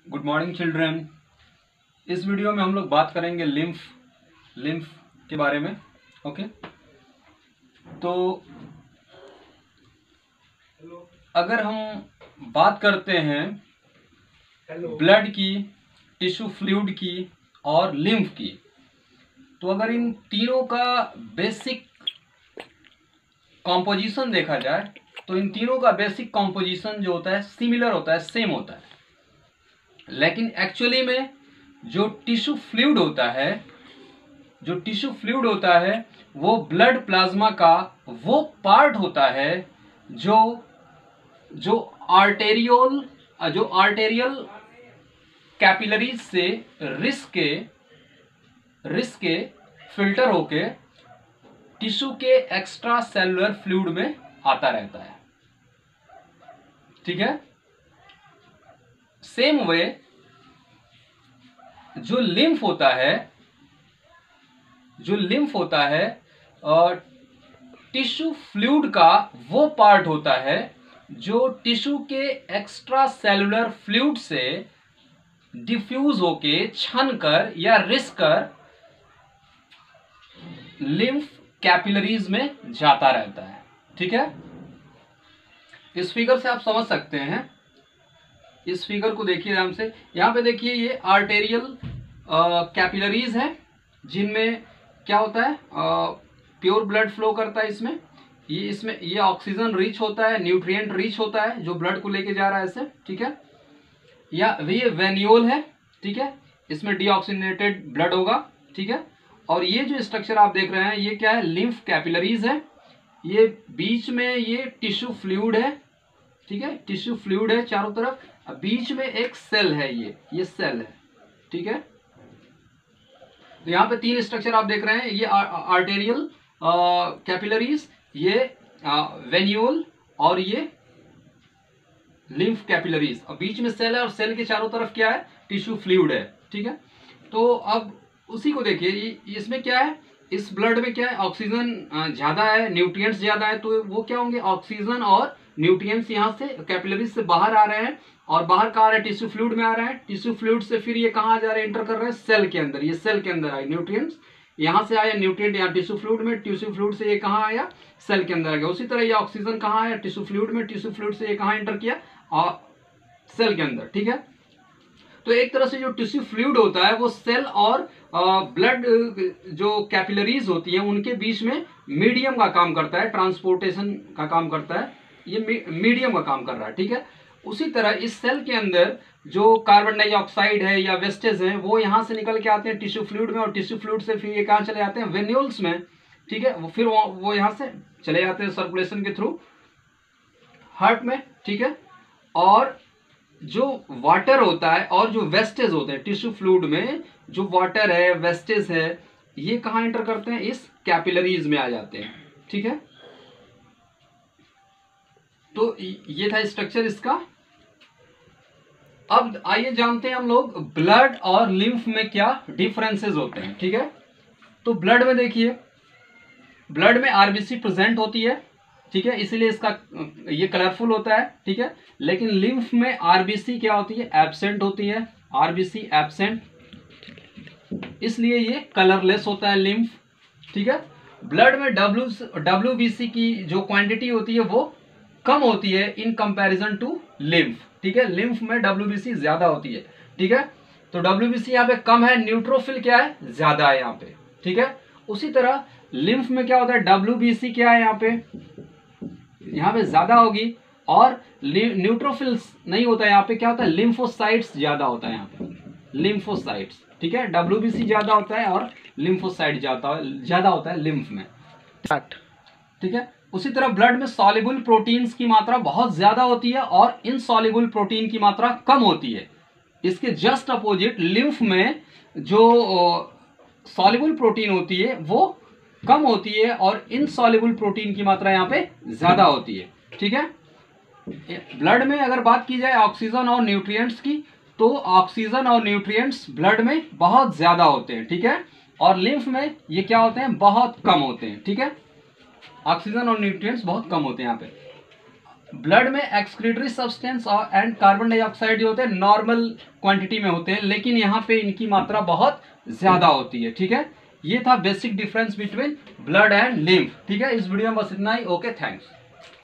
Good morning children. इस video में हम लोग बात करेंगे लिम्फ के बारे में। ओके, तो अगर हम बात करते हैं ब्लड की, टिश्यू फ्लूइड की और लिम्फ की, तो अगर इन तीनों का बेसिक कॉम्पोजिशन देखा जाए तो इन तीनों का बेसिक कॉम्पोजिशन जो होता है सिमिलर होता है, सेम होता है। लेकिन एक्चुअली में जो टिश्यू फ्लूइड होता है वो ब्लड प्लाज्मा का वो पार्ट होता है जो आर्टेरियल कैपिलरीज से रिस के फिल्टर होके टिश्यू के एक्स्ट्रा सेलुलर फ्लूइड में आता रहता है। ठीक है, सेम वे जो लिम्फ होता है और टिश्यू फ्लूइड का वो पार्ट होता है जो टिश्यू के एक्स्ट्रा सेलुलर फ्लूइड से डिफ्यूज होके छन कर या रिस कर लिम्फ कैपिलरीज में जाता रहता है। ठीक है, इस फिगर से आप समझ सकते हैं। इस फिगर को देखिए ध्यान से। यहां पे देखिए ये आर्टेरियल कैपिलरीज हैं जिनमें क्या होता है, प्योर ब्लड फ्लो करता है। इसमें ये ऑक्सीजन रिच होता है, न्यूट्रिएंट रिच होता है जो ब्लड को लेके जा रहा है इससे। ठीक है, या ये वेन्यूल है। ठीक है, इसमें डीऑक्सीजनेटेड ब्लड होगा। ठीक है, और ये जो स्ट्रक्चर आप देख रहे हैं ये क्या है, लिम्फ कैपिलरीज है। ये बीच में ये टिश्यू फ्लूइड है। ठीक है, टिश्यू फ्लूइड है चारों तरफ, बीच में एक सेल है, ये सेल है। ठीक है, तो यहाँ पे तीन स्ट्रक्चर आप देख रहे हैं, ये आर्टेरियल कैपिलरीज, ये वेन्यूल और ये लिम्फ कैपिलरीज, और बीच में सेल है और सेल के चारों तरफ क्या है, टिश्यू फ्लूइड है। ठीक है, तो अब उसी को देखिए, इसमें क्या है, इस ब्लड में क्या है, ऑक्सीजन ज्यादा है, न्यूट्रिएंट्स ज्यादा है, तो वो क्या होंगे, ऑक्सीजन और न्यूट्रिएंट्स यहाँ से कैपिलरीज से बाहर आ रहे हैं, और बाहर कहाँ आ रहे हैं, टिश्यू फ्लूइड में आ रहे हैं। टिश्यू फ्लूइड से फिर ये कहाँ जा रहे हैं, एंटर कर रहे हैं सेल के अंदर। ये सेल के अंदर आए न्यूट्रिएंट्स, यहाँ से आया न्यूट्रिएंट यहाँ टिश्यू फ्लूइड में, टिश्यू फ्लूइड से ये कहाँ आया, सेल के अंदर आ गया। उसी तरह ये ऑक्सीजन कहाँ आया, टिश्यू फ्लूइड में, टिश्यू फ्लूइड से ये कहाँ एंटर किया, और सेल के अंदर। ठीक है, तो एक तरह से जो टिश्यू फ्लूइड होता है वो सेल और ब्लड जो कैपिलरीज होती हैं उनके बीच में मीडियम का काम करता है, ट्रांसपोर्टेशन का काम करता है, ये मीडियम का काम कर रहा है। ठीक है, उसी तरह इस सेल के अंदर जो कार्बन डाइऑक्साइड है या वेस्टेज है वो यहाँ से निकल के आते हैं टिश्यू फ्लूइड में, और टिश्यू फ्लूइड से फिर ये कहाँ चले जाते हैं, वेन्यूल्स में। ठीक है, फिर वो यहाँ से चले जाते हैं सर्कुलेशन के थ्रू हार्ट में। ठीक है, और जो वाटर होता है और जो वेस्टेज होते हैं टिश्यू फ्लूइड में, जो वाटर है, वेस्टेज है, ये कहाँ एंटर करते हैं, इस कैपिलरीज में आ जाते हैं। ठीक है, तो ये था स्ट्रक्चर इसका। अब आइए जानते हैं हम लोग ब्लड और लिम्फ में क्या डिफरेंसेस होते हैं। ठीक है, तो ब्लड में देखिए, ब्लड में आरबीसी प्रेजेंट होती है। ठीक है, इसीलिए इसका ये कलरफुल होता है। ठीक है, लेकिन लिम्फ में आरबीसी क्या होती है, एब्सेंट होती है, आरबीसी एब्सेंट, इसलिए ये कलरलेस होता है लिम्फ। ठीक है, ब्लड में डब्ल्यूबीसी की जो क्वांटिटी होती है वो कम होती है इन कंपैरिजन टू लिम्फ। ठीक है, लिम्फ में डब्ल्यूबीसी ज्यादा होती है। ठीक है, तो डब्ल्यूबीसी यहाँ पे कम है, न्यूट्रोफिल क्या है, ज्यादा है यहाँ पे। ठीक है, उसी तरह लिम्फ में क्या होता है, डब्ल्यूबीसी क्या है यहाँ पे ज्यादा होगी, और न्यूट्रोफिल्स नहीं होता है यहाँ पे, क्या होता है, लिम्फोसाइट्स ज्यादा होता है यहाँ पे, लिम्फोसाइट्स। ठीक है, डब्ल्यूबीसी ज्यादा होता है और लिम्फोसाइट ज्यादा होता है लिम्फ में। ठीक है, उसी तरह ब्लड में सॉल्युबल प्रोटीन्स की मात्रा बहुत ज्यादा होती है और इनसॉल्युबल प्रोटीन की मात्रा कम होती है। इसके जस्ट अपोजिट लिम्फ में जो सॉल्युबल प्रोटीन होती है वो कम होती है और इनसॉल्युबल प्रोटीन की मात्रा यहाँ पे ज्यादा होती है। ठीक है, ब्लड में अगर बात की जाए ऑक्सीजन और न्यूट्रिएंट्स की, तो ऑक्सीजन और न्यूट्रिएंट्स ब्लड में बहुत ज्यादा होते हैं। ठीक है, और लिम्फ में ये क्या होते हैं, बहुत कम होते हैं। ठीक है, ऑक्सीजन और न्यूट्रिएंट्स बहुत कम होते हैं यहाँ पे। ब्लड में excretory substance and carbon dioxide जो होते हैं नॉर्मल क्वांटिटी में होते हैं, लेकिन यहाँ पे इनकी मात्रा बहुत ज्यादा होती है। ठीक है, ये था basic difference between blood and lymph. ठीक है, इस वीडियो में बस इतना ही। Okay, thanks.